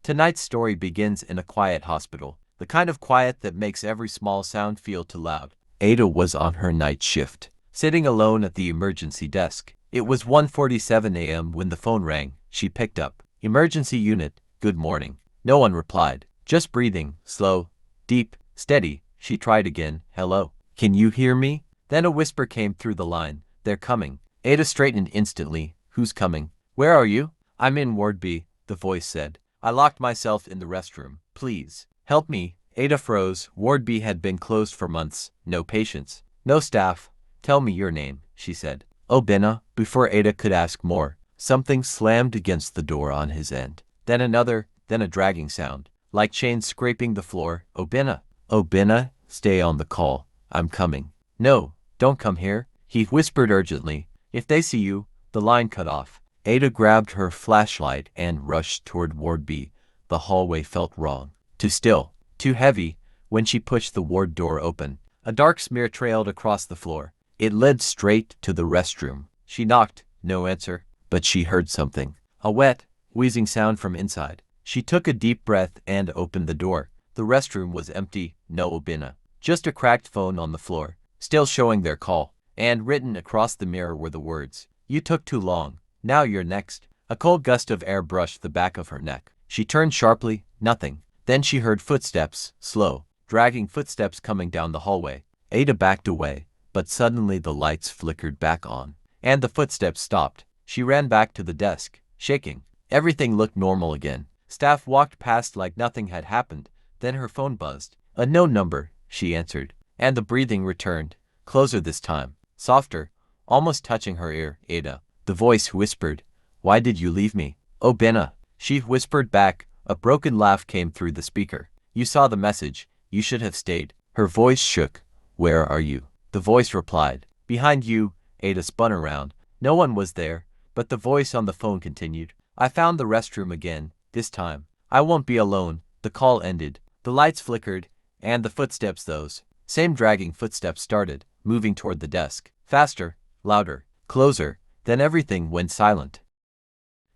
Tonight's story begins in a quiet hospital, the kind of quiet that makes every small sound feel too loud. Ada was on her night shift, sitting alone at the emergency desk. It was 1:47 a.m. when the phone rang. She picked up. "Emergency unit, good morning." No one replied. Just breathing, slow, deep, steady. She tried again. "Hello? Can you hear me?" Then a whisper came through the line. "They're coming." Ada straightened instantly. "Who's coming? Where are you?" "I'm in Ward B," the voice said. "I locked myself in the restroom. Please, help me." Ada froze. Ward B had been closed for months. No patients. No staff. "Tell me your name," she said. "Obinna." Before Ada could ask more, something slammed against the door on his end. Then another, then a dragging sound, like chains scraping the floor. "Obinna. Obinna, stay on the call. I'm coming." "No, don't come here," he whispered urgently. "If they see you," the line cut off. Ada grabbed her flashlight and rushed toward Ward B. The hallway felt wrong. Too still, too heavy. When she pushed the ward door open, a dark smear trailed across the floor. It led straight to the restroom. She knocked, no answer, but she heard something. A wet, wheezing sound from inside. She took a deep breath and opened the door. The restroom was empty, no Obinna. Just a cracked phone on the floor, still showing their call. And written across the mirror were the words, "You took too long. Now you're next." A cold gust of air brushed the back of her neck. She turned sharply. Nothing. Then she heard footsteps, slow, dragging footsteps coming down the hallway. Ada backed away, but suddenly the lights flickered back on, and the footsteps stopped. She ran back to the desk, shaking. Everything looked normal again. Staff walked past like nothing had happened. Then her phone buzzed. "A known number," she answered, and the breathing returned, closer this time, softer, almost touching her ear. "Ada." The voice whispered, "Why did you leave me?" "Obinna," she whispered back. A broken laugh came through the speaker. "You saw the message. You should have stayed." Her voice shook. "Where are you?" The voice replied, "Behind you." Ada spun around. No one was there, but the voice on the phone continued, "I found the restroom again, this time. I won't be alone." The call ended. The lights flickered, and the footsteps, those same dragging footsteps, started, moving toward the desk. Faster, louder, closer. Then everything went silent.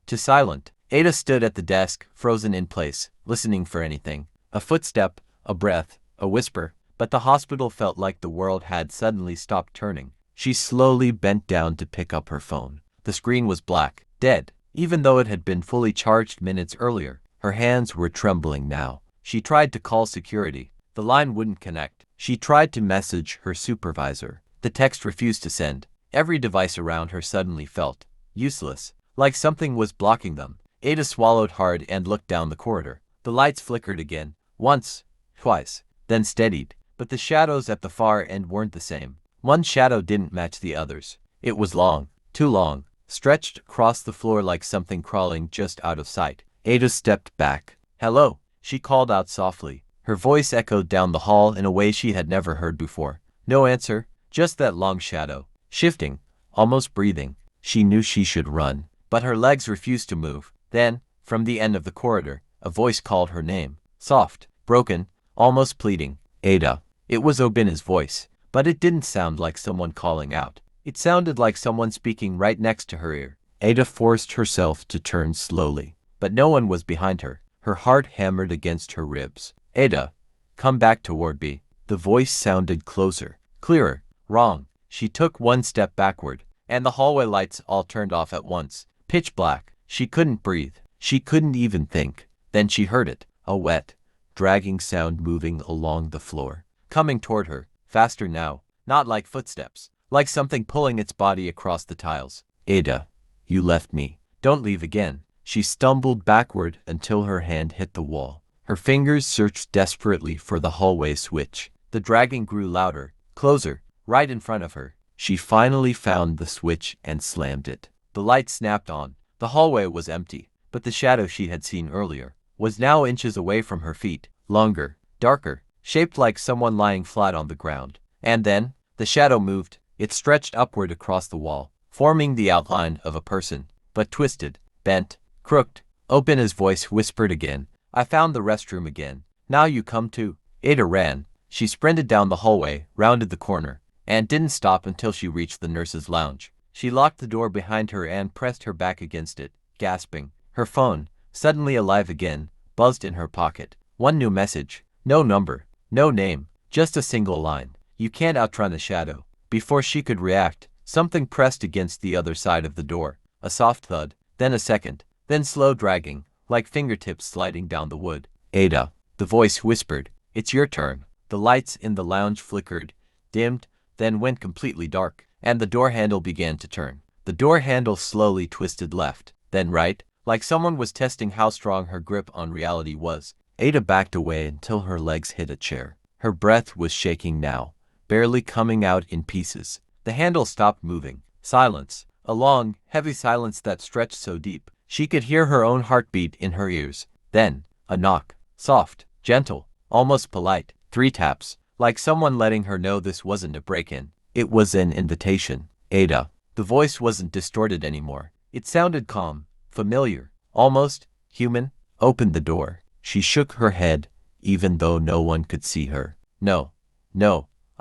To silent. Ada stood at the desk, frozen in place, listening for anything. A footstep, a breath, a whisper. But the hospital felt like the world had suddenly stopped turning. She slowly bent down to pick up her phone. The screen was black, dead, even though it had been fully charged minutes earlier. Her hands were trembling now. She tried to call security. The line wouldn't connect. She tried to message her supervisor. The text refused to send. Every device around her suddenly felt useless, like something was blocking them. Ada swallowed hard and looked down the corridor. The lights flickered again, once, twice, then steadied. But the shadows at the far end weren't the same. One shadow didn't match the others. It was long, too long, stretched across the floor like something crawling just out of sight. Ada stepped back. "Hello," she called out softly. Her voice echoed down the hall in a way she had never heard before. No answer, just that long shadow, shifting, almost breathing. She knew she should run, but her legs refused to move. Then, from the end of the corridor, a voice called her name. Soft, broken, almost pleading. "Ada." It was Obinna's voice, but it didn't sound like someone calling out. It sounded like someone speaking right next to her ear. Ada forced herself to turn slowly, but no one was behind her. Her heart hammered against her ribs. "Ada, come back to Ward B." The voice sounded closer, clearer. Wrong. She took one step backward, and the hallway lights all turned off at once. Pitch black. She couldn't breathe. She couldn't even think. Then she heard it. A wet, dragging sound moving along the floor. Coming toward her. Faster now. Not like footsteps. Like something pulling its body across the tiles. "Ada, you left me. Don't leave again." She stumbled backward until her hand hit the wall. Her fingers searched desperately for the hallway switch. The dragging grew louder, closer, right in front of her. She finally found the switch and slammed it. The light snapped on. The hallway was empty, but the shadow she had seen earlier was now inches away from her feet, longer, darker, shaped like someone lying flat on the ground. And then, the shadow moved. It stretched upward across the wall, forming the outline of a person, but twisted, bent, crooked. Obinna's voice whispered again. "I found the restroom again. Now you come too." Ada ran. She sprinted down the hallway, rounded the corner, and didn't stop until she reached the nurse's lounge. She locked the door behind her and pressed her back against it, gasping. Her phone, suddenly alive again, buzzed in her pocket. One new message. No number. No name. Just a single line. You can't outrun a shadow. Before she could react, something pressed against the other side of the door. A soft thud, then a second, then slow dragging, like fingertips sliding down the wood. Ada, the voice whispered, it's your turn. The lights in the lounge flickered, dimmed, then went completely dark, and the door handle began to turn. The door handle slowly twisted left, then right, like someone was testing how strong her grip on reality was. Ada backed away until her legs hit a chair. Her breath was shaking now, barely coming out in pieces. The handle stopped moving. Silence. A long, heavy silence that stretched so deep, she could hear her own heartbeat in her ears. Then, a knock. Soft, gentle, almost polite. 3 taps, like someone letting her know this wasn't a break-in. It was an invitation. Ada. The voice wasn't distorted anymore. It sounded calm, familiar, almost human. Opened the door. She shook her head, even though no one could see her. No,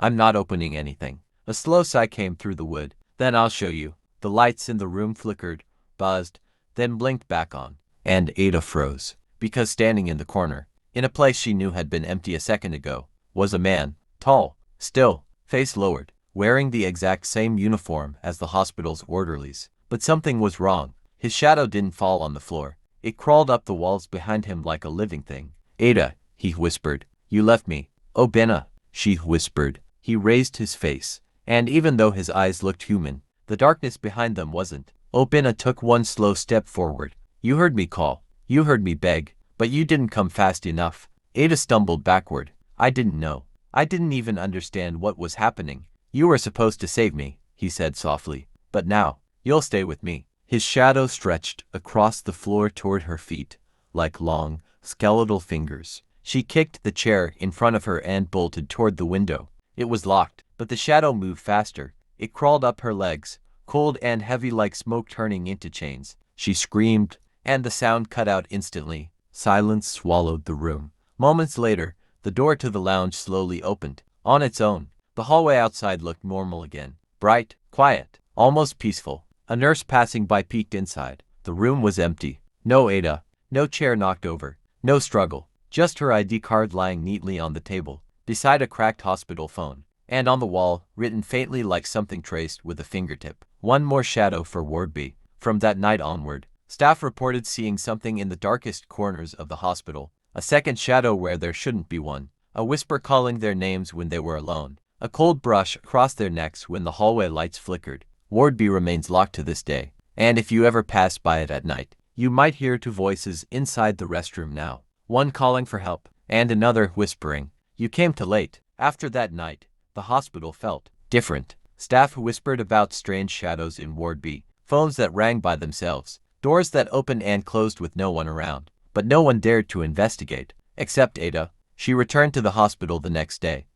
I'm not opening anything. A slow sigh came through the wood. Then I'll show you. The lights in the room flickered, buzzed, then blinked back on. And Ada froze, because standing in the corner, in a place she knew had been empty a second ago, was a man, tall, still, face lowered, wearing the exact same uniform as the hospital's orderlies. But something was wrong. His shadow didn't fall on the floor. It crawled up the walls behind him like a living thing. Ada, he whispered, you left me. Oh, Benna, she whispered. He raised his face, and even though his eyes looked human, the darkness behind them wasn't. Oh, Benna took one slow step forward. You heard me call. You heard me beg, but you didn't come fast enough. Ada stumbled backward. I didn't know. I didn't even understand what was happening. You were supposed to save me, he said softly. But now, you'll stay with me. His shadow stretched across the floor toward her feet, like long, skeletal fingers. She kicked the chair in front of her and bolted toward the window. It was locked, but the shadow moved faster. It crawled up her legs, cold and heavy like smoke turning into chains. She screamed, and the sound cut out instantly. Silence swallowed the room. Moments later, the door to the lounge slowly opened. On its own, the hallway outside looked normal again. Bright, quiet, almost peaceful. A nurse passing by peeked inside. The room was empty. No Ada, no chair knocked over, no struggle. Just her ID card lying neatly on the table, beside a cracked hospital phone. And on the wall, written faintly like something traced with a fingertip. One more shadow for Ward B. From that night onward, staff reported seeing something in the darkest corners of the hospital. A second shadow where there shouldn't be one. A whisper calling their names when they were alone. A cold brush across their necks when the hallway lights flickered. Ward B remains locked to this day. And if you ever pass by it at night, you might hear 2 voices inside the restroom now. One calling for help, and another whispering, you came too late. After that night, the hospital felt different. Staff whispered about strange shadows in Ward B, phones that rang by themselves, doors that opened and closed with no one around. But no one dared to investigate, except Ada. She returned to the hospital the next day,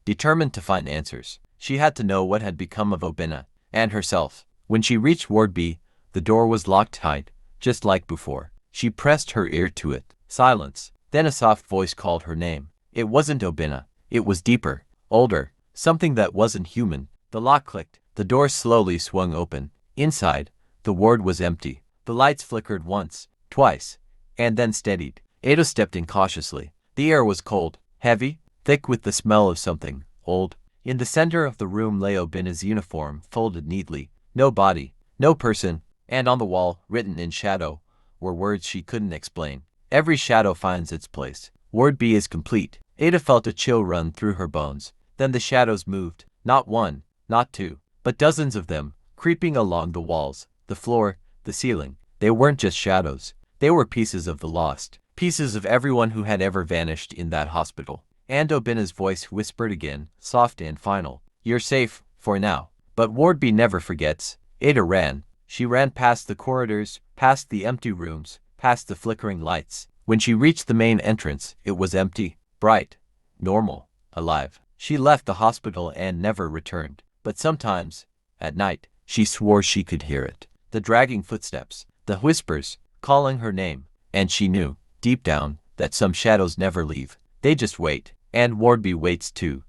determined to find answers. She had to know what had become of Obina and herself. When she reached Ward B, the door was locked tight, just like before. She pressed her ear to it. Silence. Then a soft voice called her name. It wasn't Obina. It was deeper, older, something that wasn't human. The lock clicked. The door slowly swung open. Inside, the ward was empty. The lights flickered once, twice, and then steadied. Ada stepped in cautiously. The air was cold, heavy, thick with the smell of something old. In the center of the room lay Obina's uniform, folded neatly. No body, no person, and on the wall, written in shadow, were words she couldn't explain. Every shadow finds its place. Ward B is complete. Ada felt a chill run through her bones. Then the shadows moved. Not one, not 2, but dozens of them, creeping along the walls, the floor, the ceiling. They weren't just shadows. They were pieces of the lost. Pieces of everyone who had ever vanished in that hospital. And Obina's voice whispered again, soft and final. You're safe, for now. But Ward B never forgets. Ada ran. She ran past the corridors, past the empty rooms, past the flickering lights. When she reached the main entrance, it was empty, bright, normal, alive. She left the hospital and never returned. But sometimes, at night, she swore she could hear it. The dragging footsteps, the whispers, calling her name. And she knew, deep down, that some shadows never leave. They just wait. And Ward B waits too.